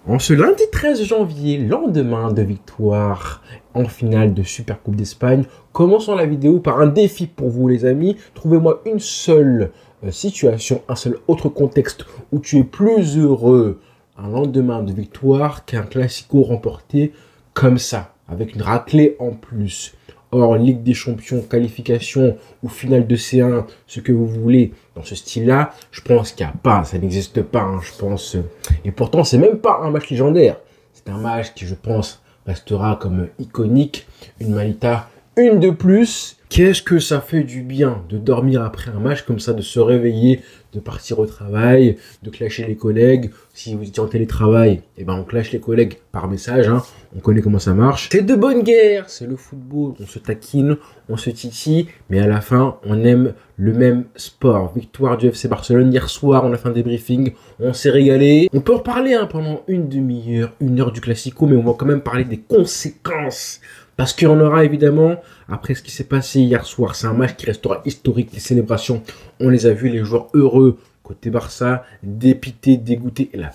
En ce lundi 13 janvier, lendemain de victoire en finale de Super Coupe d'Espagne, commençons la vidéo par un défi pour vous les amis. Trouvez-moi une seule situation, un seul autre contexte où tu es plus heureux un lendemain de victoire qu'un classico remporté comme ça, avec une raclée en plus. Or, Ligue des Champions, qualification ou finale de C1, ce que vous voulez, dans ce style-là, je pense qu'il n'y a pas, ça n'existe pas, hein, je pense. Et pourtant, c'est même pas un match légendaire. C'est un match qui, je pense, restera comme iconique. Une Malita, une de plus. Qu'est-ce que ça fait du bien de dormir après un match comme ça, de se réveiller, de partir au travail, de clasher les collègues. Si vous étiez en télétravail, eh ben on clash les collègues par message, hein. On connaît comment ça marche. C'est de bonne guerre, c'est le football. On se taquine, on se titille, mais à la fin, on aime le même sport. Victoire du FC Barcelone. Hier soir, on a fait un débriefing, on s'est régalé. On peut en reparler hein, pendant une demi-heure, une heure du Classico, mais on va quand même parler des conséquences. Parce qu'il y en aura évidemment, après ce qui s'est passé hier soir, c'est un match qui restera historique, les célébrations, on les a vus, les joueurs heureux, côté Barça, dépités, dégoûtés, et la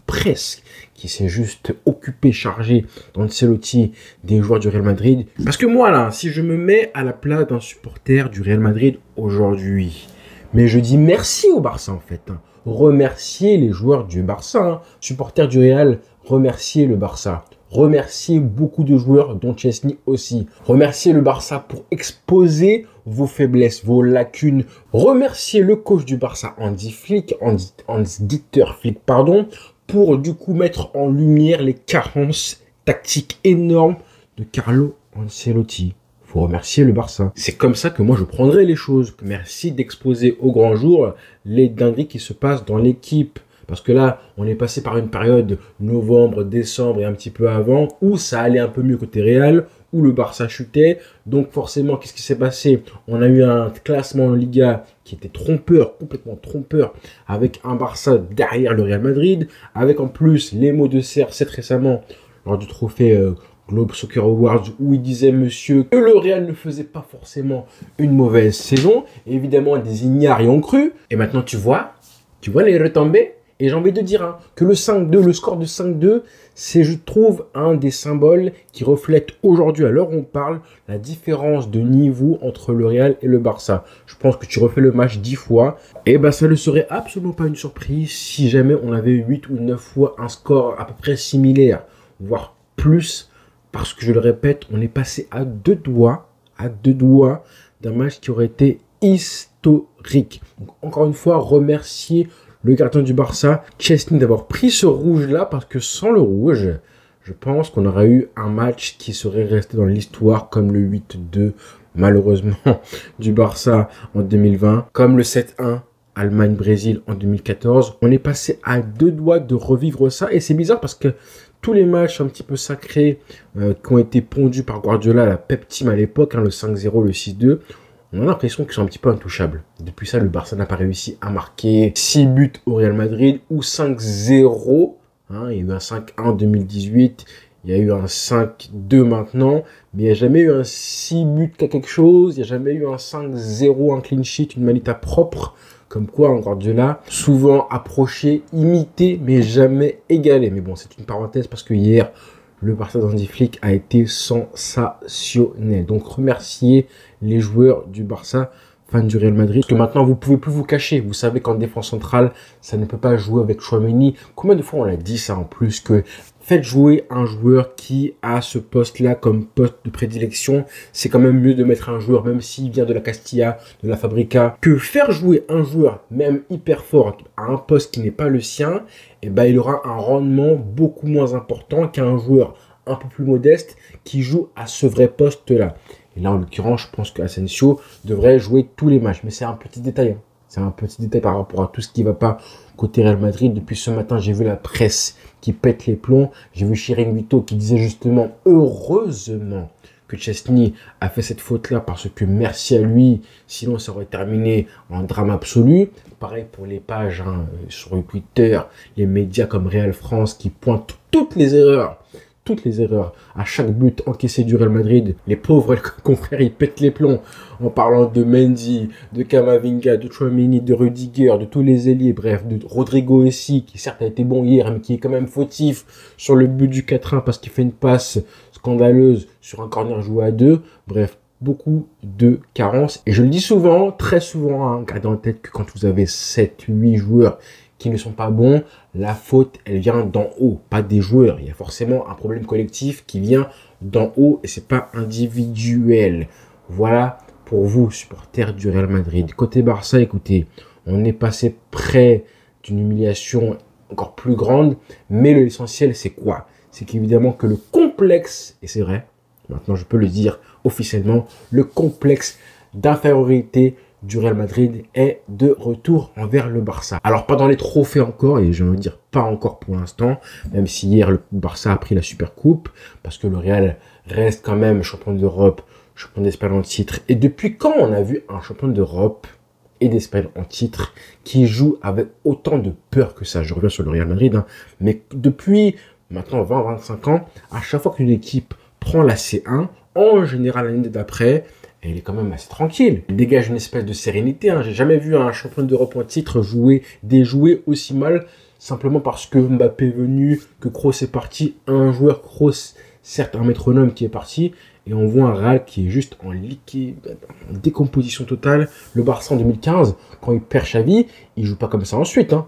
presse qui s'est juste occupée, chargée d'Ancelotti, des joueurs du Real Madrid. Parce que moi là, si je me mets à la place d'un supporter du Real Madrid aujourd'hui, mais je dis merci au Barça en fait, hein. Remercier les joueurs du Barça, hein. Supporters du Real, remercier le Barça. Remerciez beaucoup de joueurs, dont Chesney aussi. Remerciez le Barça pour exposer vos faiblesses, vos lacunes. Remerciez le coach du Barça, Hansi Flick, Dieter Flick, pardon, pour du coup mettre en lumière les carences tactiques énormes de Carlo Ancelotti. Faut remercier le Barça. C'est comme ça que moi je prendrai les choses. Merci d'exposer au grand jour les dingueries qui se passent dans l'équipe. Parce que là, on est passé par une période novembre, décembre et un petit peu avant où ça allait un peu mieux côté Real, où le Barça chutait. Donc forcément, qu'est-ce qui s'est passé? On a eu un classement en Liga qui était trompeur, complètement trompeur, avec un Barça derrière le Real Madrid, avec en plus les mots de CR7 récemment, lors du trophée Globe Soccer Awards, où il disait monsieur que le Real ne faisait pas forcément une mauvaise saison. Et évidemment, des ignares y ont cru. Et maintenant, tu vois les retombées. Et j'ai envie de dire hein, que le 5-2, le score de 5-2, c'est, je trouve, un des symboles qui reflète aujourd'hui, à l'heure où on parle, la différence de niveau entre le Real et le Barça. Je pense que tu refais le match 10 fois, et ben ça ne serait absolument pas une surprise si jamais on avait 8 ou 9 fois un score à peu près similaire, voire plus, parce que je le répète, on est passé à deux doigts d'un match qui aurait été historique. Donc, encore une fois, remercier le gardien du Barça, Chesney, d'avoir pris ce rouge-là, parce que sans le rouge, je pense qu'on aurait eu un match qui serait resté dans l'histoire, comme le 8-2, malheureusement, du Barça en 2020, comme le 7-1 Allemagne-Brésil en 2014. On est passé à deux doigts de revivre ça, et c'est bizarre parce que tous les matchs un petit peu sacrés qui ont été pondus par Guardiola, la Pep Team à l'époque, hein, le 5-0, le 6-2, on a l'impression qu'ils sont un petit peu intouchables. Depuis ça, le Barça n'a pas réussi à marquer 6 buts au Real Madrid ou 5-0. Hein, il y a eu un 5-1 en 2018, il y a eu un 5-2 maintenant, mais il n'y a jamais eu un 6 buts qu'à quelque chose, il n'y a jamais eu un 5-0, un clean sheet, une manita propre. Comme quoi, encore de là, souvent approché, imité, mais jamais égalé. Mais bon, c'est une parenthèse parce que hier, le Barça d'Hansi Flick a été sensationnel. Donc, remercier les joueurs du Barça, fans du Real Madrid. Parce que maintenant, vous ne pouvez plus vous cacher. Vous savez qu'en défense centrale, ça ne peut pas jouer avec Tchouaméni. Combien de fois on l'a dit ça en plus que faites jouer un joueur qui a ce poste-là comme poste de prédilection. C'est quand même mieux de mettre un joueur, même s'il vient de la Castilla, de la Fabrica, que faire jouer un joueur, même hyper fort, à un poste qui n'est pas le sien. Et ben, il aura un rendement beaucoup moins important qu'un joueur un peu plus modeste qui joue à ce vrai poste-là. Et là, en l'occurrence, je pense qu'Asensio devrait jouer tous les matchs. Mais c'est un petit détail. Hein. C'est un petit détail par rapport à tout ce qui ne va pas côté Real Madrid. Depuis ce matin, j'ai vu la presse qui pète les plombs. J'ai vu Chiringuito qui disait justement, heureusement, que Chesney a fait cette faute-là parce que merci à lui, sinon ça aurait terminé en drame absolu. Pareil pour les pages hein, sur Twitter, les médias comme Real France qui pointent toutes les erreurs toutes les erreurs. À chaque but encaissé du Real Madrid, les pauvres confrères, ils pètent les plombs en parlant de Mendy, de Camavinga, de Tchouaméni, de Rudiger, de tous les ailiers, bref, de Rodrigo Essi, qui certes a été bon hier, mais qui est quand même fautif sur le but du 4-1 parce qu'il fait une passe scandaleuse sur un corner joué à 2. Bref, beaucoup de carences. Et je le dis souvent, très souvent, hein, gardez en tête que quand vous avez 7-8 joueurs qui ne sont pas bons, la faute, elle vient d'en haut, pas des joueurs. Il y a forcément un problème collectif qui vient d'en haut et c'est pas individuel. Voilà pour vous, supporters du Real Madrid. Côté Barça, écoutez, on est passé près d'une humiliation encore plus grande, mais l'essentiel, c'est quoi? C'est qu'évidemment que le complexe, et c'est vrai, maintenant je peux le dire officiellement, le complexe d'infériorité du Real Madrid est de retour envers le Barça. Alors pas dans les trophées encore, et je veux dire pas encore pour l'instant, même si hier le Barça a pris la Supercoupe, parce que le Real reste quand même champion d'Europe, champion d'Espagne en titre. Et depuis quand on a vu un champion d'Europe et d'Espagne en titre qui joue avec autant de peur que ça? Je reviens sur le Real Madrid, hein, mais depuis maintenant 20-25 ans, à chaque fois qu'une équipe prend la C1, en général l'année d'après, elle est quand même assez tranquille. Elle dégage une espèce de sérénité. Hein. J'ai jamais vu un champion d'Europe en titre déjouer aussi mal simplement parce que Mbappé est venu, que Kroos est parti. Un joueur Kroos, certes un métronome qui est parti, et on voit un Real qui est juste en liquide, en décomposition totale. Le Barça en 2015, quand il perd Xavi, il joue pas comme ça ensuite. Hein.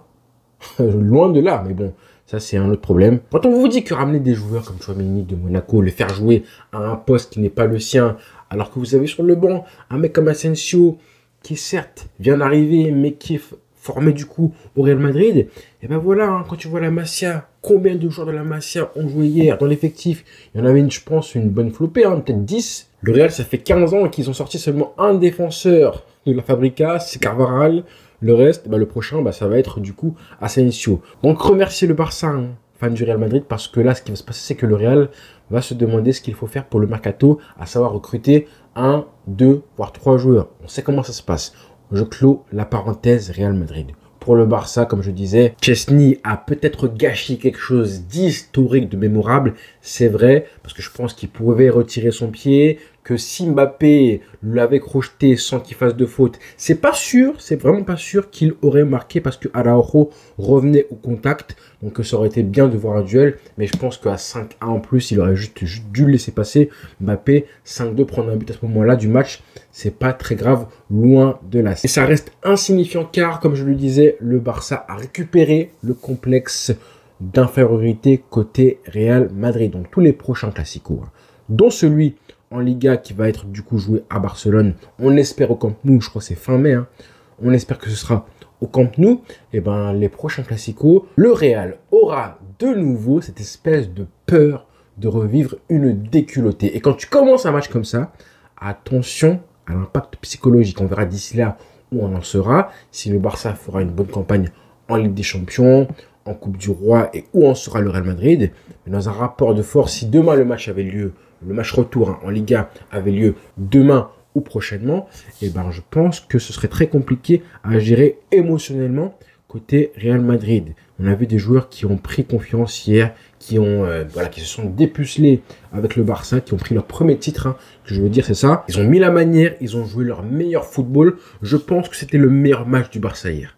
Loin de là, mais bon. Ça, c'est un autre problème. Quand on vous dit que ramener des joueurs comme Tchouaméni de Monaco, le faire jouer à un poste qui n'est pas le sien, alors que vous avez sur le banc un mec comme Asensio, qui certes vient d'arriver, mais qui est formé du coup au Real Madrid, et ben voilà, hein, quand tu vois la Masia, combien de joueurs de la Masia ont joué hier dans l'effectif? Il y en avait, je pense, une bonne flopée, hein, peut-être 10. Le Real, ça fait 15 ans qu'ils ont sorti seulement un défenseur de la Fabrica, c'est Carvajal. Le reste, bah, le prochain, bah, ça va être du coup Asensio. Donc remercier le Barça, hein, fan du Real Madrid, parce que là, ce qui va se passer, c'est que le Real va se demander ce qu'il faut faire pour le mercato, à savoir recruter 1, 2, voire 3 joueurs. On sait comment ça se passe. Je clôt la parenthèse Real Madrid. Pour le Barça, comme je disais, Chesney a peut-être gâché quelque chose d'historique, de mémorable. C'est vrai, parce que je pense qu'il pouvait retirer son pied, que si Mbappé l'avait crocheté sans qu'il fasse de faute, c'est pas sûr, c'est vraiment pas sûr qu'il aurait marqué parce que Araujo revenait au contact. Donc ça aurait été bien de voir un duel, mais je pense qu'à 5-1 en plus, il aurait juste dû le laisser passer. Mbappé, 5-2, prendre un but à ce moment-là du match, c'est pas très grave, loin de là. Et ça reste insignifiant car, comme je le disais, le Barça a récupéré le complexe d'infériorité côté Real Madrid. Donc tous les prochains classicos, hein, dont celui en Liga qui va être du coup joué à Barcelone, on espère au Camp Nou, je crois que c'est fin mai, hein, on espère que ce sera au Camp Nou. Et ben les prochains classicos, le Real aura de nouveau cette espèce de peur de revivre une déculottée. Et quand tu commences un match comme ça, attention à l'impact psychologique. On verra d'ici là où on en sera, si le Barça fera une bonne campagne en Ligue des Champions, en Coupe du Roi et où en sera le Real Madrid. Mais dans un rapport de force, si demain le match avait lieu, le match retour, hein, en Liga avait lieu demain ou prochainement, et ben je pense que ce serait très compliqué à gérer émotionnellement côté Real Madrid. On a vu des joueurs qui ont pris confiance hier, qui se sont dépucelés avec le Barça, qui ont pris leur premier titre, hein, que je veux dire c'est ça. Ils ont mis la manière, ils ont joué leur meilleur football. Je pense que c'était le meilleur match du Barça hier.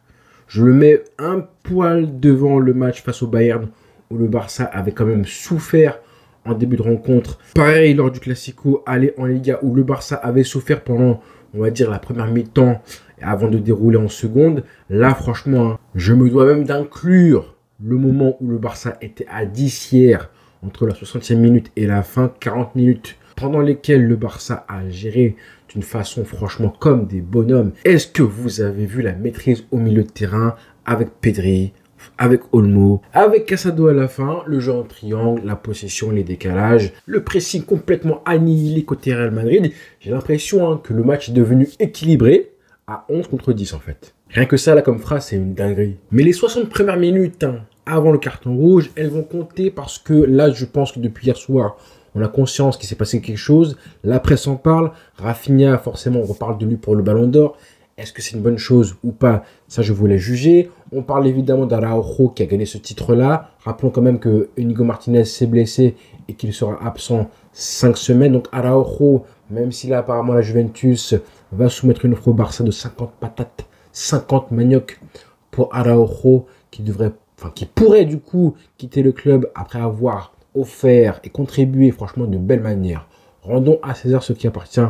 Je le mets un poil devant le match face au Bayern, où le Barça avait quand même souffert en début de rencontre. Pareil lors du Classico, aller en Liga, où le Barça avait souffert pendant, on va dire, la première mi-temps, avant de dérouler en seconde. Là, franchement, hein, je me dois même d'inclure le moment où le Barça était à 10 hier, entre la 60e minute et la fin, 40 minutes, pendant lesquelles le Barça a géré d'une façon franchement comme des bonhommes. Est-ce que vous avez vu la maîtrise au milieu de terrain avec Pedri, avec Olmo, avec Casado à la fin, le jeu en triangle, la possession, les décalages, le pressing complètement annihilé côté Real Madrid. J'ai l'impression, hein, que le match est devenu équilibré à 11 contre 10 en fait. Rien que ça là comme phrase, c'est une dinguerie. Mais les 60 premières minutes, hein, avant le carton rouge, elles vont compter parce que là, je pense que depuis hier soir, on a conscience qu'il s'est passé quelque chose. La presse en parle. Rafinha, forcément, on reparle de lui pour le Ballon d'Or. Est-ce que c'est une bonne chose ou pas? Ça, je voulais juger. On parle évidemment d'Araujo qui a gagné ce titre-là. Rappelons quand même que Inigo Martinez s'est blessé et qu'il sera absent 5 semaines. Donc Araujo, même si là apparemment la Juventus va soumettre une offre au Barça de 50 patates, 50 manioc pour Araujo qui pourrait du coup quitter le club après avoir offert et contribué franchement de belle manière. Rendons à César ce qui appartient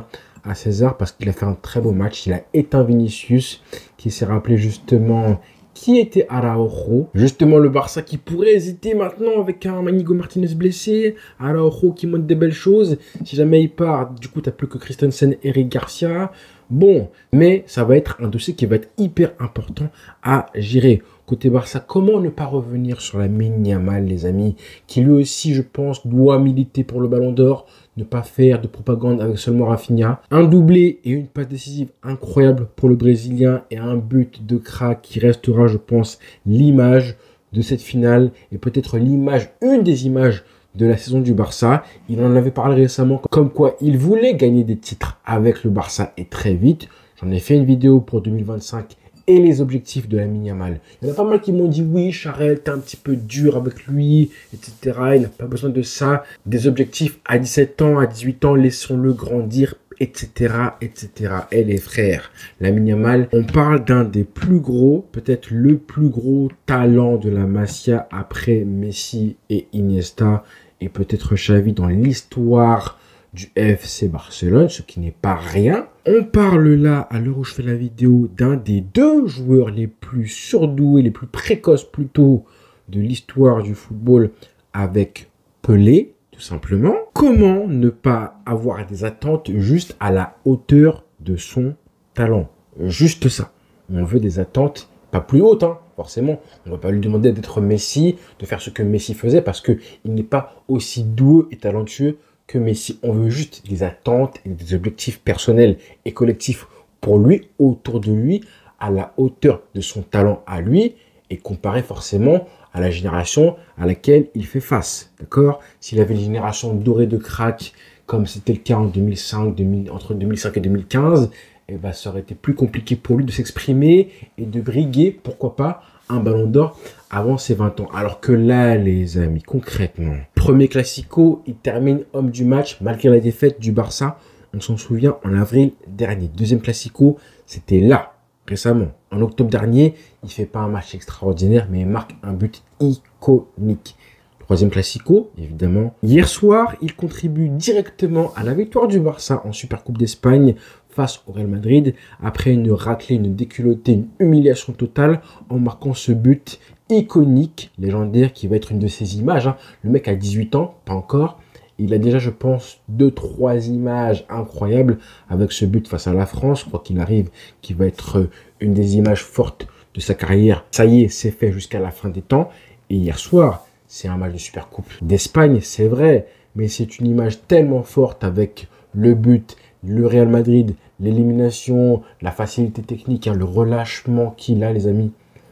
à César parce qu'il a fait un très beau match. Il a éteint Vinicius qui s'est rappelé justement qui était Araujo. Justement le Barça qui pourrait hésiter maintenant avec un Inigo Martinez blessé. Araujo qui montre des belles choses. Si jamais il part, du coup tu n'as plus que Christensen et Eric Garcia. Bon, mais ça va être un dossier qui va être hyper important à gérer. Côté Barça, comment ne pas revenir sur Lamine Yamal, les amis, qui lui aussi, je pense, doit militer pour le Ballon d'Or, ne pas faire de propagande avec seulement Rafinha. Un doublé et une passe décisive incroyable pour le Brésilien et un but de crack qui restera, je pense, l'image de cette finale et peut-être l'image, une des images de la saison du Barça. Il en avait parlé récemment comme quoi il voulait gagner des titres avec le Barça et très vite. J'en ai fait une vidéo pour 2025 et les objectifs de Lamine Yamal. Il y en a pas mal qui m'ont dit oui, Charel, t'es un petit peu dur avec lui, etc. Il n'a pas besoin de ça. Des objectifs à 17 ans, à 18 ans, laissons-le grandir, etc., etc. Et les frères, Lamine Yamal, on parle d'un des plus gros, peut-être le plus gros talent de la Masia après Messi et Iniesta et peut-être Xavi dans l'histoire du FC Barcelone, ce qui n'est pas rien. On parle là, à l'heure où je fais la vidéo, d'un des deux joueurs les plus surdoués, les plus précoces plutôt, de l'histoire du football avec Pelé, tout simplement. Comment ne pas avoir des attentes juste à la hauteur de son talent? Juste ça. On veut des attentes pas plus hautes, hein, forcément. On ne va pas lui demander d'être Messi, de faire ce que Messi faisait, parce qu'il n'est pas aussi doué et talentueux que Messi. On veut juste des attentes et des objectifs personnels et collectifs pour lui, autour de lui, à la hauteur de son talent à lui, et comparé forcément à la génération à laquelle il fait face. D'accord? S'il avait une génération dorée de crack, comme c'était le cas en 2005, entre 2005 et 2015, eh ben, ça aurait été plus compliqué pour lui de s'exprimer et de briguer, pourquoi pas, un ballon d'or avant ses 20 ans. Alors que là, les amis, concrètement, premier classico, il termine homme du match malgré la défaite du Barça. On s'en souvient en avril dernier. Deuxième classico, c'était là, récemment. En octobre dernier, il fait pas un match extraordinaire, mais il marque un but iconique. Troisième classico, évidemment. Hier soir, il contribue directement à la victoire du Barça en Supercoupe d'Espagne face au Real Madrid, après une raclée, une déculottée, une humiliation totale, en marquant ce but iconique, légendaire, qui va être une de ses images. Hein. Le mec a 18 ans, pas encore. Il a déjà, je pense, 2-3 images incroyables avec ce but face à la France. Je crois qu'il arrive, qui va être une des images fortes de sa carrière. Ça y est, c'est fait jusqu'à la fin des temps. Et hier soir, c'est un match de Supercoupe d'Espagne, c'est vrai, mais c'est une image tellement forte avec le but, le Real Madrid, l'élimination, la facilité technique, hein, le relâchement qu'il a, les amis.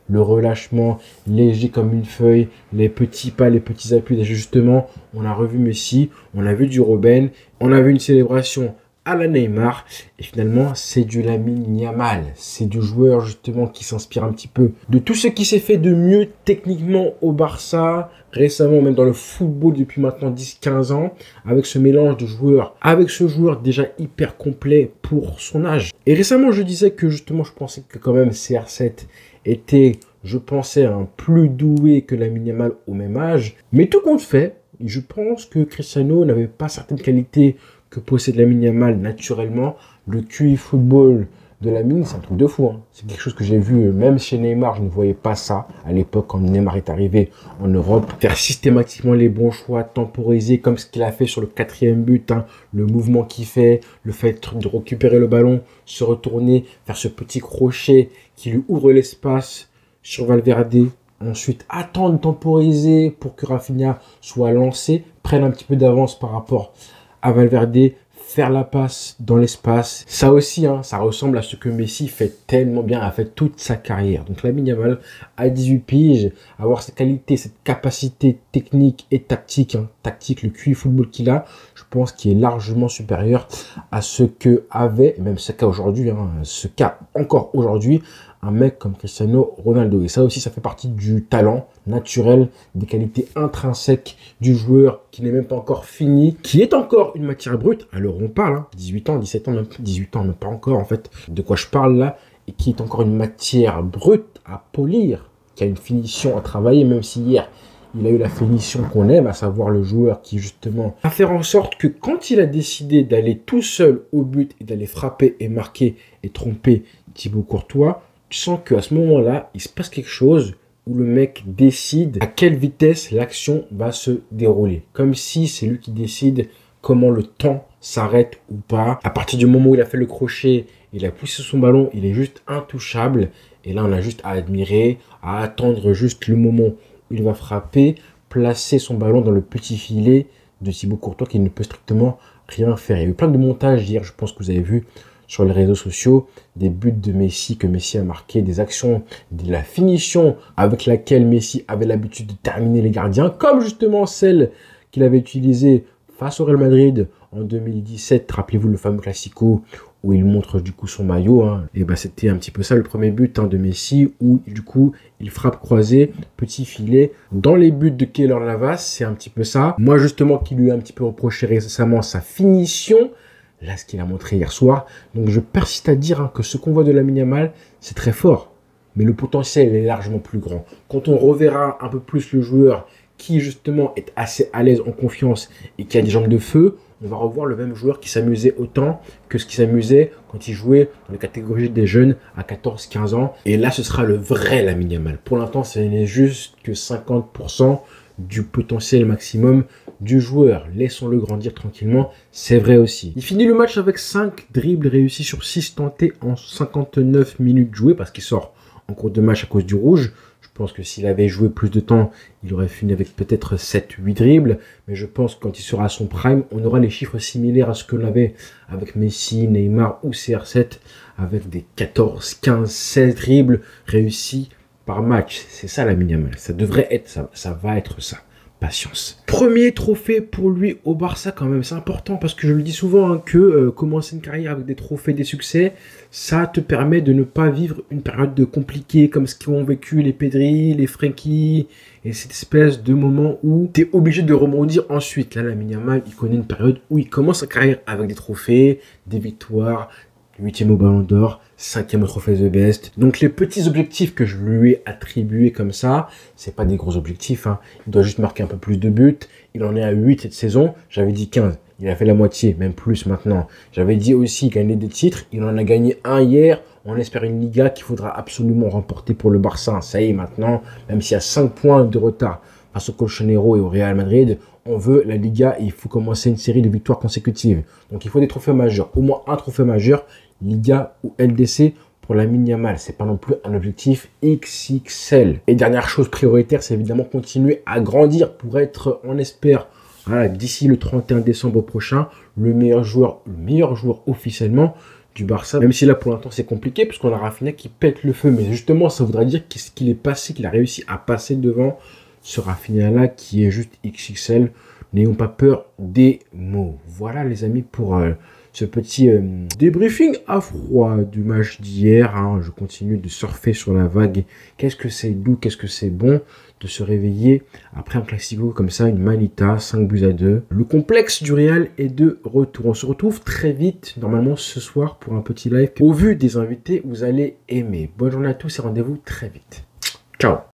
Le relâchement léger comme une feuille, les petits pas, les petits appuis d'ajustement. On a revu Messi, on a vu du Robben, on a vu une célébration à la Neymar. Et finalement, c'est du Lamine Yamal. C'est du joueur justement qui s'inspire un petit peu de tout ce qui s'est fait de mieux techniquement au Barça, récemment même dans le football depuis maintenant 10-15 ans, avec ce mélange de joueurs, avec ce joueur déjà hyper complet pour son âge. Et récemment, je disais que justement, je pensais que quand même CR7 était, je pensais, un plus doué que Lamine Yamal au même âge. Mais tout compte fait, je pense que Cristiano n'avait pas certaines qualités que possède Lamine Yamal naturellement. Le QI football de Lamine, c'est un truc de fou. Hein. C'est quelque chose que j'ai vu, même chez Neymar, je ne voyais pas ça à l'époque quand Neymar est arrivé en Europe. Faire systématiquement les bons choix, temporiser comme ce qu'il a fait sur le 4e but, hein, le mouvement qu'il fait, le fait de récupérer le ballon, se retourner, faire ce petit crochet qui lui ouvre l'espace sur Valverde. Ensuite, attendre, temporiser pour que Rafinha soit lancé, prenne un petit peu d'avance par rapport à Valverde, faire la passe dans l'espace. Ça aussi, hein, ça ressemble à ce que Messi fait tellement bien, a fait toute sa carrière. Donc Lamine Yamal, à 18 piges, avoir cette qualité, cette capacité technique et tactique, hein, tactique, le QI football qu'il a, je pense qu'il est largement supérieur à ce que avait, et même ce qu'a aujourd'hui, hein, ce qu'a encore aujourd'hui, un mec comme Cristiano Ronaldo. Et ça aussi, ça fait partie du talent naturel, des qualités intrinsèques du joueur qui n'est même pas encore fini, qui est encore une matière brute. Alors on parle, hein, 18 ans, 17 ans, même 18 ans, même pas encore en fait, de quoi je parle là, et qui est encore une matière brute à polir, qui a une finition à travailler, même si hier, il a eu la finition qu'on aime, à savoir le joueur qui justement va faire en sorte que quand il a décidé d'aller tout seul au but et d'aller frapper et marquer et tromper Thibaut Courtois, tu sens qu'à ce moment-là, il se passe quelque chose où le mec décide à quelle vitesse l'action va se dérouler. Comme si c'est lui qui décide comment le temps s'arrête ou pas. À partir du moment où il a fait le crochet, il a poussé son ballon, il est juste intouchable. Et là, on a juste à admirer, à attendre juste le moment où il va frapper, placer son ballon dans le petit filet de Thibaut Courtois qui ne peut strictement rien faire. Il y a eu plein de montages hier, je pense que vous avez vu, sur les réseaux sociaux, des buts de Messi que Messi a marqué, des actions, de la finition avec laquelle Messi avait l'habitude de terminer les gardiens, comme justement celle qu'il avait utilisée face au Real Madrid en 2017. Rappelez-vous le fameux Classico où il montre du coup son maillot, hein. Et ben c'était un petit peu ça le premier but, hein, de Messi, où du coup il frappe croisé, petit filet. Dans les buts de Keylor Navas, c'est un petit peu ça. Moi justement qui lui ai un petit peu reproché récemment sa finition, là, ce qu'il a montré hier soir. Donc, je persiste à dire, hein, que ce qu'on voit de Lamine Yamal, c'est très fort. Mais le potentiel est largement plus grand. Quand on reverra un peu plus le joueur qui, justement, est assez à l'aise, en confiance et qui a des jambes de feu, on va revoir le même joueur qui s'amusait autant que ce qui s'amusait quand il jouait dans les catégories des jeunes à 14-15 ans. Et là, ce sera le vrai Lamine Yamal. Pour l'instant, ce n'est juste que 50% du potentiel maximum du joueur. Laissons-le grandir tranquillement, c'est vrai aussi. Il finit le match avec 5 dribbles réussis sur 6 tentés en 59 minutes jouées, parce qu'il sort en cours de match à cause du rouge. Je pense que s'il avait joué plus de temps, il aurait fini avec peut-être 7-8 dribbles. Mais je pense que quand il sera à son prime, on aura les chiffres similaires à ce qu'on avait avec Messi, Neymar ou CR7, avec des 14, 15, 16 dribbles réussis par match. C'est ça Lamine Yamal. Ça devrait être ça. Ça va être ça. Patience. Premier trophée pour lui au Barça quand même. C'est important parce que je le dis souvent, hein, que commencer une carrière avec des trophées, des succès, ça te permet de ne pas vivre une période compliquée comme ce qu'ont vécu les Pedri, les Frenkie et cette espèce de moment où tu es obligé de rebondir ensuite. Là, Lamine Yamal, il connaît une période où il commence sa carrière avec des trophées, des victoires, 8e au Ballon d'Or, 5e au Trophée The Best. Donc les petits objectifs que je lui ai attribués comme ça, c'est pas des gros objectifs, hein. Il doit juste marquer un peu plus de buts. Il en est à 8 cette saison. J'avais dit 15. Il a fait la moitié, même plus maintenant. J'avais dit aussi gagner des titres. Il en a gagné un hier. On espère une Liga qu'il faudra absolument remporter pour le Barça. Ça y est maintenant, même s'il y a 5 points de retard face au Colchonero et au Real Madrid, on veut la Liga et il faut commencer une série de victoires consécutives. Donc il faut des trophées majeurs, au moins un trophée majeur, Liga ou LDC pour Lamine Yamal. C'est pas non plus un objectif XXL. Et dernière chose prioritaire, c'est évidemment continuer à grandir pour être, on espère, voilà, d'ici le 31 décembre prochain, le meilleur joueur officiellement du Barça. Même si là pour l'instant c'est compliqué parce qu'on a Rafinha qui pète le feu. Mais justement ça voudrait dire qu'il est passé, qu'il a réussi à passer devant ce Rafinha-là qui est juste XXL. N'ayons pas peur des mots. Voilà les amis pour ce petit débriefing à froid du match d'hier. Hein. Je continue de surfer sur la vague. Qu'est-ce que c'est doux, qu'est-ce que c'est bon de se réveiller après un classico comme ça, une Manita, 5-2. Le complexe du Real est de retour. On se retrouve très vite, normalement ce soir, pour un petit live. Au vu des invités, vous allez aimer. Bonne journée à tous et rendez-vous très vite. Ciao.